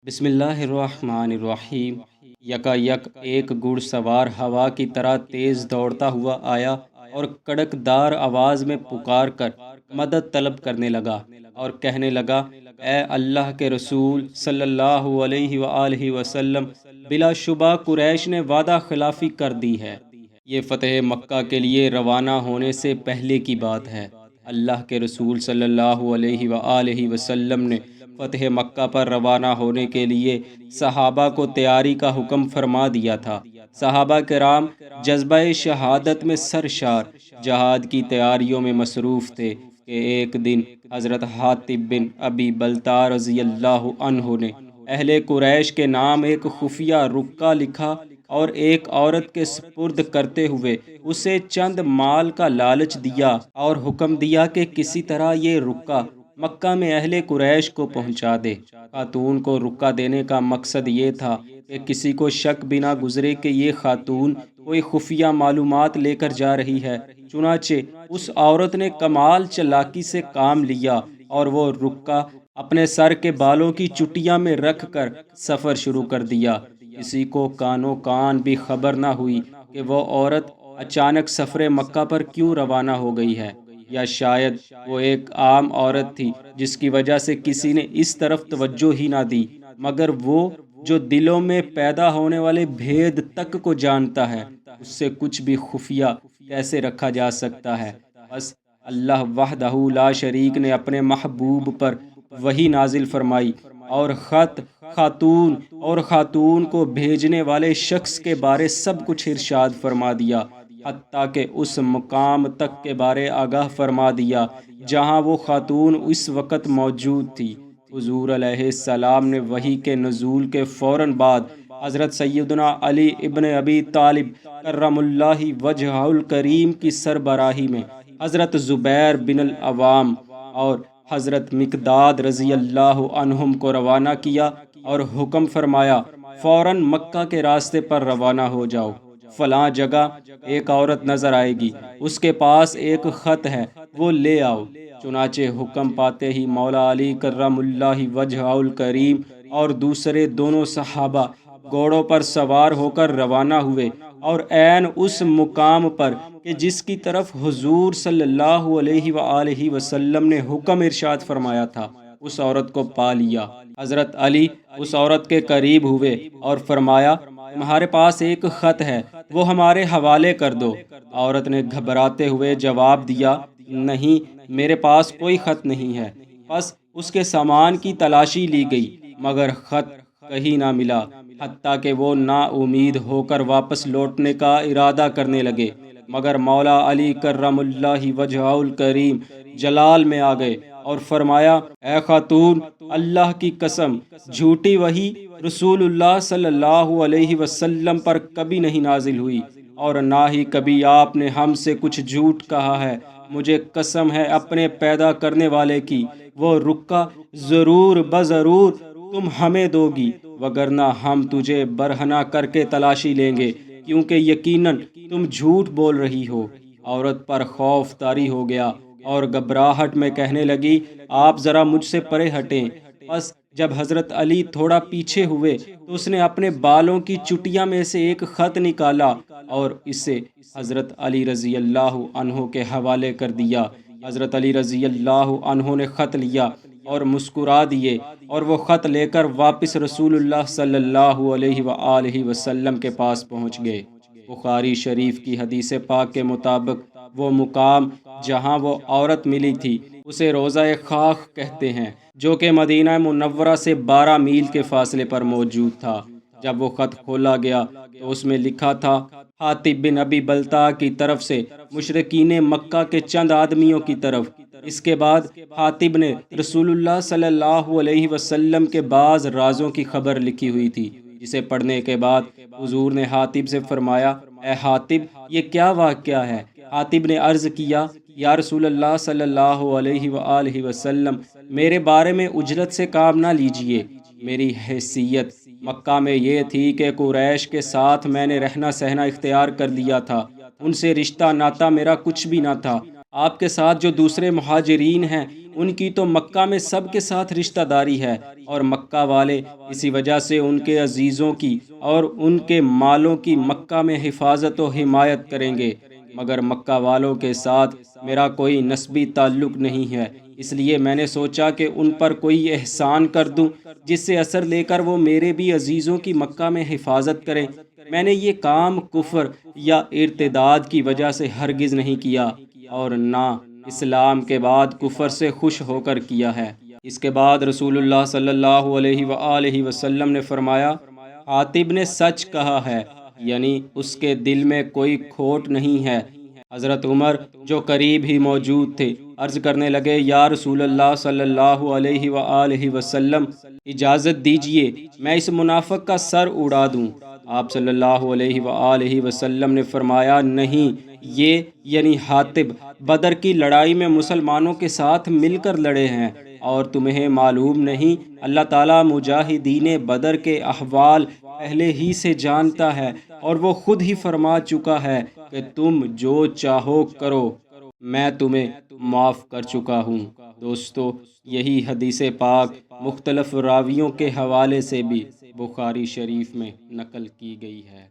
بسم اللہ الرحمن الرحیم۔ یکا یک ایک گھڑ سوار ہوا کی طرح تیز دوڑتا ہوا آیا اور کڑک دار آواز میں پکار کر مدد طلب کرنے لگا اور کہنے لگا، اے اللہ کے رسول صلی اللہ علیہ وآلہ وسلم، بلا شبہ قریش نے وعدہ خلافی کر دی ہے۔ یہ فتح مکہ کے لیے روانہ ہونے سے پہلے کی بات ہے۔ اللہ کے رسول صلی اللہ علیہ وآلہ وسلم نے فتح مکہ پر روانہ ہونے کے لیے صحابہ کو تیاری کا حکم فرما دیا تھا۔ صحابہ کرام جذبہ شہادت میں سرشار جہاد کی تیاریوں میں مصروف تھے کہ ایک دن حضرت حاطب بن ابی بلتع رضی اللہ عنہ نے اہل قریش کے نام ایک خفیہ رکہ لکھا اور ایک عورت کے سپرد کرتے ہوئے اسے چند مال کا لالچ دیا اور حکم دیا کہ کسی طرح یہ رکہ مکہ میں اہل قریش کو پہنچا دے۔ خاتون کو رکہ دینے کا مقصد یہ تھا کہ کسی کو شک بھی نہ گزرے کہ یہ خاتون کوئی خفیہ معلومات لے کر جا رہی ہے۔ چنانچہ اس عورت نے کمال چالاکی سے کام لیا اور وہ رکہ اپنے سر کے بالوں کی چٹیاں میں رکھ کر سفر شروع کر دیا۔ کسی کو کانوں کان بھی خبر نہ ہوئی کہ وہ عورت اچانک سفر مکہ پر کیوں روانہ ہو گئی ہے، یا شاید وہ ایک عام عورت تھی جس کی وجہ سے کسی نے اس طرف توجہ ہی نہ دی، مگر وہ جو دلوں میں پیدا ہونے والے بھید تک کو جانتا ہے، اس سے کچھ بھی خفیہ کیسے رکھا جا سکتا ہے۔ بس اللہ وحدہ لا شریک نے اپنے محبوب پر وحی نازل فرمائی اور خاتون کو بھیجنے والے شخص کے بارے سب کچھ ارشاد فرما دیا، حتیٰ کہ اس مقام تک کے بارے آگاہ فرما دیا جہاں وہ خاتون اس وقت موجود تھی۔ حضور علیہ السلام نے وحی کے نزول کے فوراً بعد حضرت سیدنا علی ابن ابی طالب کرم اللہ وجہہ الکریم کی سربراہی میں حضرت زبیر بن العوام اور حضرت مقداد رضی اللہ عنہم کو روانہ کیا اور حکم فرمایا، فوراً مکہ کے راستے پر روانہ ہو جاؤ۔ فلاں جگہ ایک عورت نظر آئے گی، اس کے پاس ایک خط ہے، وہ لے آؤ۔ چنانچہ حکم پاتے ہی مولا علی کرم اللہ وجہہ الکریم اور دوسرے دونوں صحابہ گھوڑوں پر سوار ہو کر روانہ ہوئے اور عین اس مقام پر کہ جس کی طرف حضور صلی اللہ علیہ وآلہ وسلم نے حکم ارشاد فرمایا تھا، اس عورت کو پا لیا۔ حضرت علی اس عورت کے قریب ہوئے اور فرمایا، تمہارے پاس ایک خط ہے، وہ ہمارے حوالے کر دو۔ عورت نے گھبراتے ہوئے جواب دیا، نہیں، میرے پاس کوئی خط نہیں ہے۔ پس اس کے سامان کی تلاشی لی گئی مگر خط کہیں نہ ملا، حتیٰ کہ وہ نا امید ہو کر واپس لوٹنے کا ارادہ کرنے لگے، مگر مولا علی کرم اللہ وجہہ الکریم جلال میں آ گئے اور فرمایا، اے خاتون، اللہ کی قسم، جھوٹی وحی رسول اللہ صلی اللہ علیہ وسلم پر کبھی نہیں نازل ہوئی اور نہ ہی کبھی آپ نے ہم سے کچھ جھوٹ کہا ہے۔ مجھے قسم ہے اپنے پیدا کرنے والے کی، وہ رکہ ضرور بضرور تم ہمیں دو گی، وگرنہ ہم تجھے برہنہ کر کے تلاشی لیں گے، کیونکہ یقیناً تم جھوٹ بول رہی ہو۔ عورت پر خوف طاری ہو گیا اور گھبراہٹ میں کہنے لگی، آپ ذرا مجھ سے پرے ہٹیں۔ بس جب حضرت علی تھوڑا پیچھے ہوئے تو اس نے اپنے بالوں کی چٹیاں میں سے ایک خط نکالا اور اسے حضرت علی رضی اللہ عنہ کے حوالے کر دیا۔ حضرت علی رضی اللہ عنہ نے خط لیا اور مسکرا دیے اور وہ خط لے کر واپس رسول اللہ صلی اللہ علیہ وآلہ وسلم کے پاس پہنچ گئے۔ بخاری شریف کی حدیث پاک کے مطابق وہ مقام جہاں وہ عورت ملی تھی اسے روضہ خاک کہتے ہیں، جو کہ مدینہ منورہ سے 12 میل کے فاصلے پر موجود تھا۔ جب وہ خط کھولا گیا تو اس میں لکھا تھا، حاطب بن ابی بلتع کی طرف سے مشرکین مکہ کے چند آدمیوں کی طرف۔ اس کے بعد حاطب نے رسول اللہ صلی اللہ علیہ وسلم کے بعض رازوں کی خبر لکھی ہوئی تھی، جسے پڑھنے کے بعد حضور نے حاطب سے فرمایا، اے حاطب، یہ کیا واقعہ ہے؟ حاطب نے عرض کیا، یا رسول اللہ صلی اللہ علیہ وآلہ وسلم، میرے بارے میں عجلت سے کام نہ لیجئے۔ میری حیثیت مکہ میں یہ تھی کہ قریش کے ساتھ میں نے رہنا سہنا اختیار کر لیا تھا، ان سے رشتہ ناتا میرا کچھ بھی نہ تھا۔ آپ کے ساتھ جو دوسرے مہاجرین ہیں ان کی تو مکہ میں سب کے ساتھ رشتہ داری ہے، اور مکہ والے اسی وجہ سے ان کے عزیزوں کی اور ان کے مالوں کی مکہ میں حفاظت و حمایت کریں گے، مگر مکہ والوں کے ساتھ میرا کوئی نسبی تعلق نہیں ہے، اس لیے میں نے سوچا کہ ان پر کوئی احسان کر دوں جس سے اثر لے کر وہ میرے بھی عزیزوں کی مکہ میں حفاظت کریں۔ میں نے یہ کام کفر یا ارتداد کی وجہ سے ہرگز نہیں کیا، اور نہ اسلام کے بعد کفر سے خوش ہو کر کیا ہے۔ اس کے بعد رسول اللہ صلی اللہ علیہ وآلہ وسلم نے فرمایا، حاتب نے سچ کہا ہے، یعنی اس کے دل میں کوئی کھوٹ نہیں ہے۔ حضرت عمر جو قریب ہی موجود تھے عرض کرنے لگے، یا رسول اللہ صلی اللہ علیہ وآلہ وسلم، اجازت دیجئے میں اس منافق کا سر اڑا دوں۔ آپ صلی اللہ علیہ وآلہ وسلم نے فرمایا، نہیں، یہ یعنی حاتب بدر کی لڑائی میں مسلمانوں کے ساتھ مل کر لڑے ہیں، اور تمہیں معلوم نہیں اللہ تعالیٰ مجاہدین بدر کے احوال پہلے ہی سے جانتا ہے، اور وہ خود ہی فرما چکا ہے کہ تم جو چاہو کرو، میں تمہیں معاف کر چکا ہوں۔ دوستو، یہی حدیث پاک مختلف راویوں کے حوالے سے بھی بخاری شریف میں نقل کی گئی ہے۔